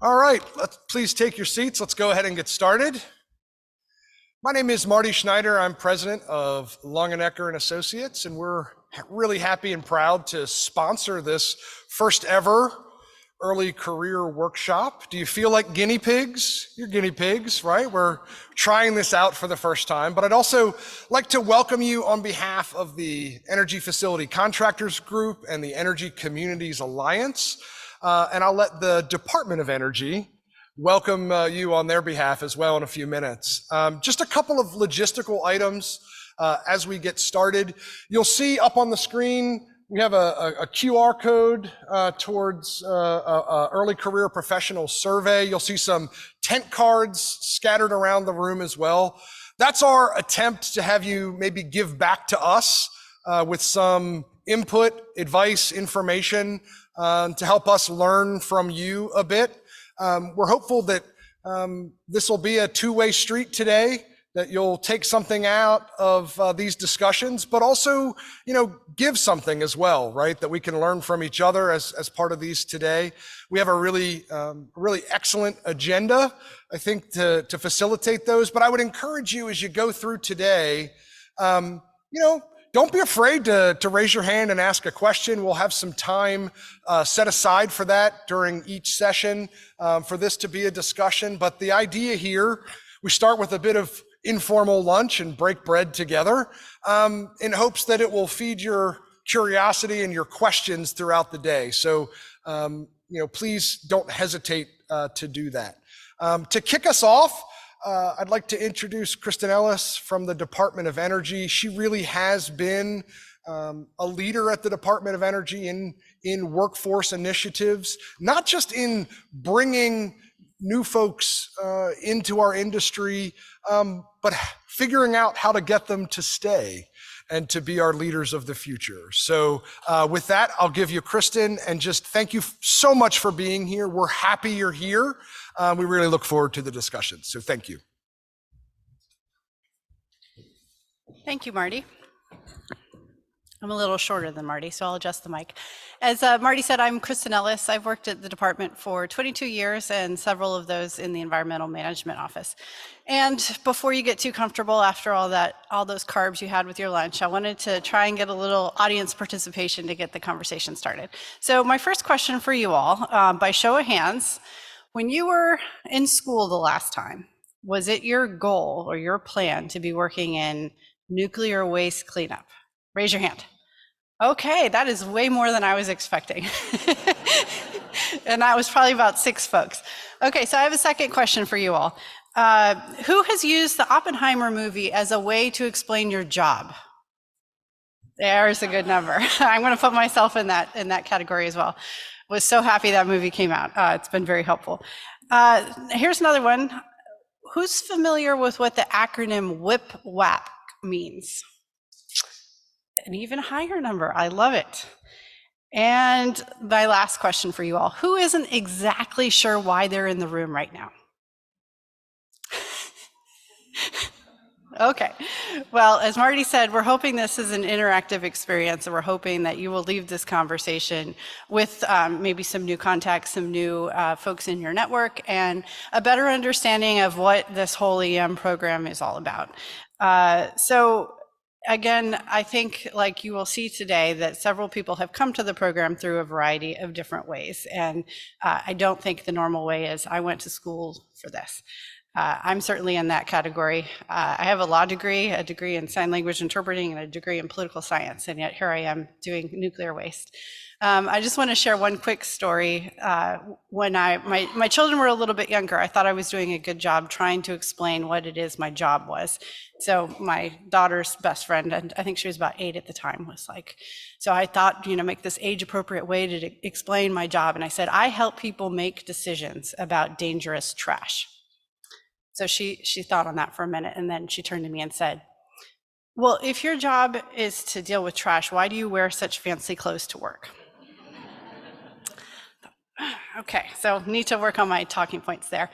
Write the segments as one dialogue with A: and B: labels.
A: All right, please take your seats. Let's go ahead and get started. My name is Marty Schneider. I'm president of Longenecker and Associates, and we're really happy and proud to sponsor this first ever early career workshop. Do you feel like guinea pigs? You're guinea pigs, right? We're trying this out for the first time, but I'd also like to welcome you on behalf of the Energy Facility Contractors Group and the Energy Communities Alliance. And I'll let the Department of Energy welcome you on their behalf as well in a few minutes. Just a couple of logistical items as we get started. You'll see up on the screen, we have a QR code towards early career professional survey. You'll see some tent cards scattered around the room as well. That's our attempt to have you maybe give back to us with some input, advice, information to help us learn from you a bit. We're hopeful that this will be a two-way street today, that you'll take something out of these discussions, but also, give something as well, right? That we can learn from each other as part of these today. We have a really excellent agenda, I think, to facilitate those. But I would encourage you as you go through today, don't be afraid to raise your hand and ask a question. We'll have some time set aside for that during each session for this to be a discussion. But the idea here, we start with a bit of informal lunch and break bread together in hopes that it will feed your curiosity and your questions throughout the day. So, please don't hesitate to do that. To kick us off, I'd like to introduce Kristen Ellis from the Department of Energy. She really has been a leader at the Department of Energy in workforce initiatives, not just in bringing new folks into our industry, but figuring out how to get them to stay and to be our leaders of the future. So with that, I'll give you Kristen, and just thank you so much for being here. We're happy you're here. We really look forward to the discussion. So thank you.
B: Thank you, Marty. I'm a little shorter than Marty, so I'll adjust the mic. As Marty said, I'm Kristen Ellis. I've worked at the department for 22 years and several of those in the environmental management office. And before you get too comfortable after all those carbs you had with your lunch, I wanted to try and get a little audience participation to get the conversation started. So my first question for you all, by show of hands, when you were in school the last time, was it your goal or your plan to be working in nuclear waste cleanup? Raise your hand. Okay, that is way more than I was expecting. And that was probably about 6 folks. Okay, so I have a second question for you all. Who has used the Oppenheimer movie as a way to explain your job? There's a good number. I'm going to put myself in that category as well. Was so happy that movie came out. It's been very helpful. Here's another one. Who's familiar with what the acronym WIP-WAP means? An even higher number. I love it. And my last question for you all. Who isn't exactly sure why they're in the room right now? Okay. Well, as Marty said, we're hoping this is an interactive experience, and we're hoping that you will leave this conversation with maybe some new contacts, some new folks in your network, and a better understanding of what this whole EM program is all about. So again, I think, like you will see today, that several people have come to the program through a variety of different ways. And I don't think the normal way is, I went to school for this. I'm certainly in that category. I have a law degree, a degree in sign language interpreting, and a degree in political science, and yet here I am doing nuclear waste. I just want to share one quick story. When my children were a little bit younger, I thought I was doing a good job trying to explain what it is my job was. So my daughter's best friend, and I think she was about 8 at the time, was like, so I thought, make this age-appropriate way to explain my job. And I said, I help people make decisions about dangerous trash. So she thought on that for a minute, and then she turned to me and said, well, if your job is to deal with trash, why do you wear such fancy clothes to work? Okay, so need to work on my talking points there.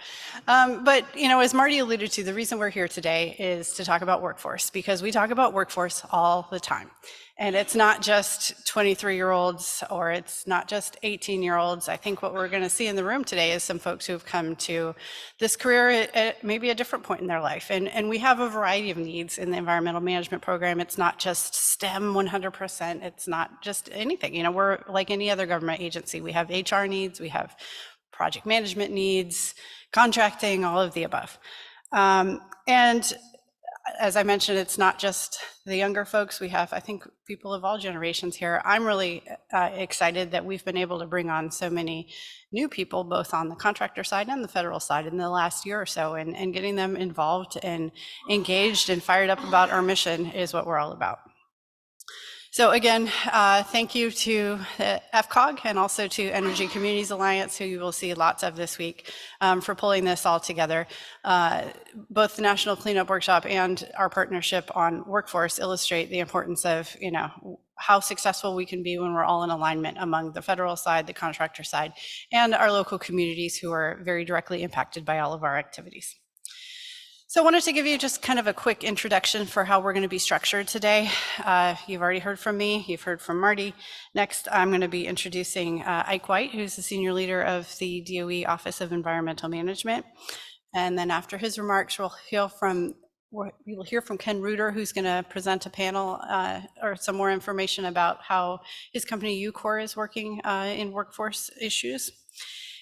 B: But, as Marty alluded to, the reason we're here today is to talk about workforce, because we talk about workforce all the time. And it's not just 23-year-olds or it's not just 18-year-olds. I think what we're going to see in the room today is some folks who've come to this career at maybe a different point in their life. And we have a variety of needs in the environmental management program. It's not just STEM 100%. It's not just anything. We're like any other government agency. We have HR needs, we have project management needs, contracting, all of the above. And as I mentioned, it's not just the younger folks. We have, I think, people of all generations here. I'm really excited that we've been able to bring on so many new people, both on the contractor side and the federal side in the last year or so, and getting them involved and engaged and fired up about our mission is what we're all about. So again, thank you to the FCOG and also to Energy Communities Alliance, who you will see lots of this week, for pulling this all together. Both the National Cleanup Workshop and our partnership on workforce illustrate the importance of, how successful we can be when we're all in alignment among the federal side, the contractor side, and our local communities who are very directly impacted by all of our activities. So I wanted to give you just kind of a quick introduction for how we're going to be structured today. You've already heard from me, you've heard from Marty. Next, I'm going to be introducing Ike White, who's the senior leader of the DOE Office of Environmental Management. And then after his remarks, we will hear from Ken Reuter, who's going to present a panel or some more information about how his company UCOR is working in workforce issues.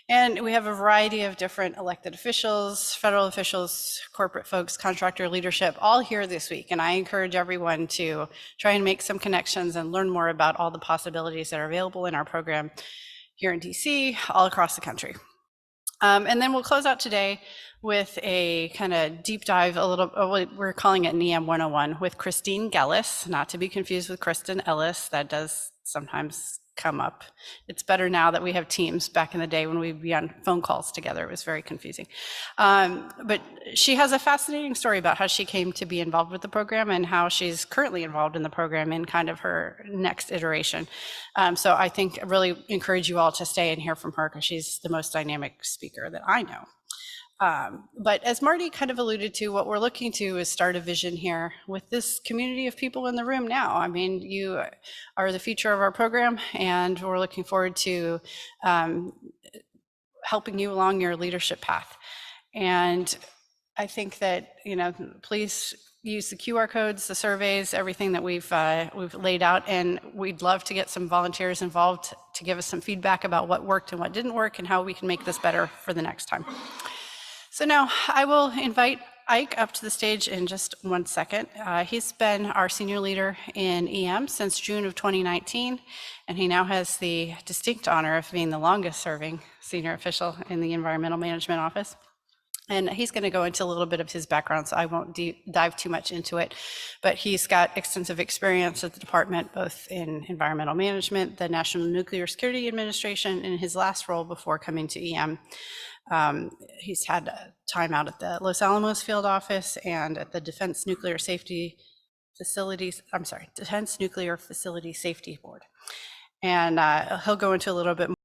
B: And we have a variety of different elected officials, federal officials, corporate folks, contractor leadership, all here this week. And I encourage everyone to try and make some connections and learn more about all the possibilities that are available in our program here in DC, all across the country. And then we'll close out today with a kind of deep dive, we're calling it NEM 101 with Christine Gellis, not to be confused with Kristen Ellis. That does sometimes come up. It's better now that we have Teams. Back in the day when we'd be on phone calls together, it was very confusing. But she has a fascinating story about how she came to be involved with the program and how she's currently involved in the program in kind of her next iteration. So I think I really encourage you all to stay and hear from her because she's the most dynamic speaker that I know. But as Marty kind of alluded to, what we're looking to is start a vision here with this community of people in the room now. I mean, you are the future of our program, and we're looking forward to helping you along your leadership path. And I think that, please use the QR codes, the surveys, everything that we've laid out, and we'd love to get some volunteers involved to give us some feedback about what worked and what didn't work and how we can make this better for the next time. So now I will invite Ike up to the stage in just 1 second. He's been our senior leader in EM since June of 2019, and he now has the distinct honor of being the longest serving senior official in the Environmental Management Office. And he's going to go into a little bit of his background, so I won't dive too much into it. But he's got extensive experience at the department, both in environmental management, the National Nuclear Security Administration, in his last role before coming to EM. He's had time out at the Los Alamos Field Office and at the Defense Nuclear Facility Safety Board. And he'll go into a little bit